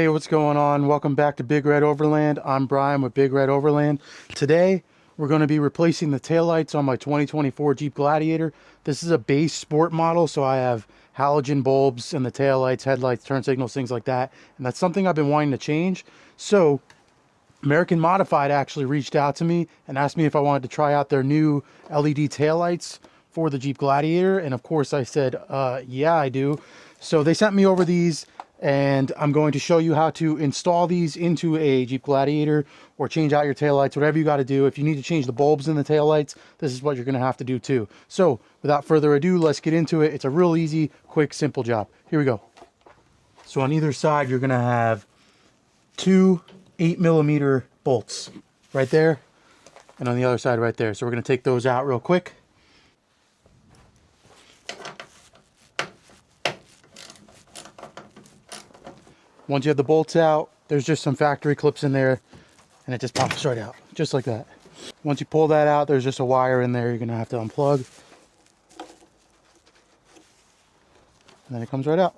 Hey, what's going on? Welcome back to Big Red Overland. I'm Brian with Big Red Overland. Today, we're going to be replacing the taillights on my 2024 Jeep Gladiator. This is a base sport model, so I have halogen bulbs and the taillights, headlights, turn signals, things like that. And that's something I've been wanting to change. So, American Modified actually reached out to me and asked me if I wanted to try out their new LED taillights for the Jeep Gladiator. And of course I said, yeah, I do. So they sent me over these, and I'm going to show you how to install these into a Jeep Gladiator or change out your taillights, whatever you got to do. If you need to change the bulbs in the taillights, this is what you're going to have to do too. So without further ado, let's get into it. It's a real easy, quick, simple job. Here we go. So on either side, you're going to have two 8mm bolts right there, and on the other side right there. So we're going to take those out real quick. Once you have the bolts out, there's just some factory clips in there, and it just pops right out, just like that. Once you pull that out, there's just a wire in there you're gonna have to unplug. And then it comes right out.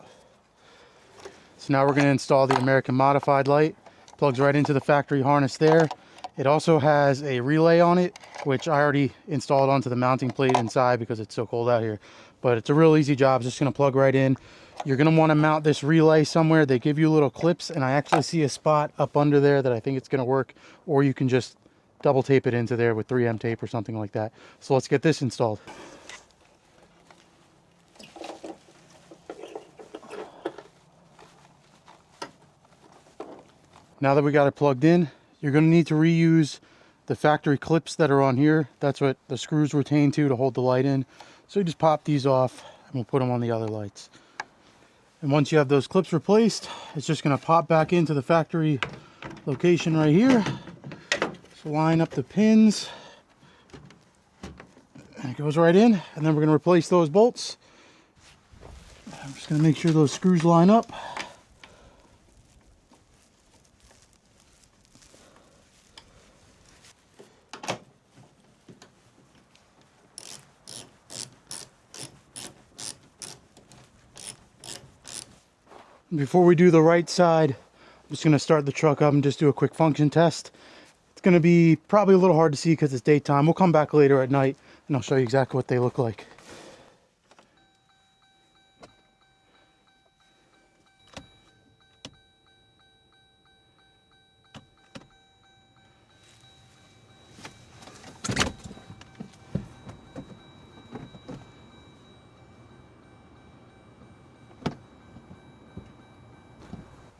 So now we're gonna install the American Modified light. Plugs right into the factory harness there. It also has a relay on it, which I already installed onto the mounting plate inside because it's so cold out here. But it's a real easy job, just gonna plug right in. You're gonna wanna mount this relay somewhere. They give you little clips, and I actually see a spot up under there that I think it's gonna work, or you can just double tape it into there with 3M tape or something like that. So let's get this installed. Now that we got it plugged in, you're gonna need to reuse the factory clips that are on here. That's what the screws retain to hold the light in. So you just pop these off and we'll put them on the other lights. And once you have those clips replaced, it's just gonna pop back into the factory location right here. So line up the pins, and it goes right in. And then we're gonna replace those bolts. I'm just gonna make sure those screws line up. Before we do the right side, I'm just going to start the truck up and just do a quick function test. It's going to be probably a little hard to see because it's daytime. We'll come back later at night and I'll show you exactly what they look like.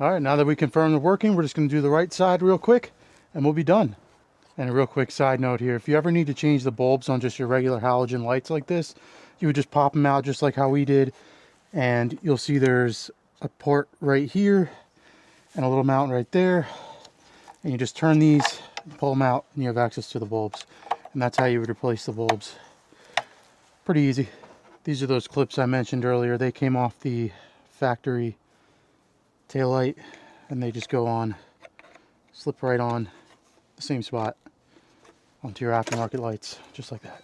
All right, now that we confirm they're working, we're just going to do the right side real quick and we'll be done. And a real quick side note here, if you ever need to change the bulbs on just your regular halogen lights like this, you would just pop them out just like how we did. And you'll see there's a port right here and a little mount right there. And you just turn these, pull them out, and you have access to the bulbs. And that's how you would replace the bulbs. Pretty easy. These are those clips I mentioned earlier. They came off the factory taillight, and they just go on, slip right on the same spot onto your aftermarket lights, just like that.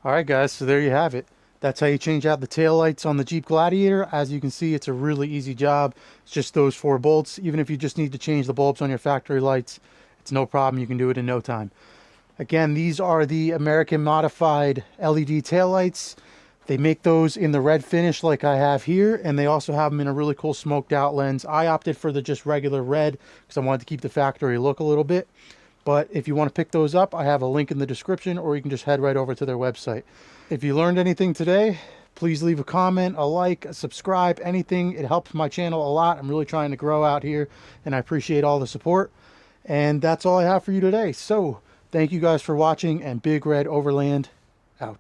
Alright guys, so there you have it. That's how you change out the taillights on the Jeep Gladiator. As you can see, it's a really easy job. It's just those 4 bolts. Even if you just need to change the bulbs on your factory lights, it's no problem. You can do it in no time. Again, these are the American Modified LED taillights. They make those in the red finish like I have here, and they also have them in a really cool smoked out lens. I opted for the just regular red because I wanted to keep the factory look a little bit. But if you want to pick those up, I have a link in the description, or you can just head right over to their website. If you learned anything today, please leave a comment, a like, a subscribe, anything. It helps my channel a lot. I'm really trying to grow out here, and I appreciate all the support. And that's all I have for you today. So thank you guys for watching, and Big Red Overland out.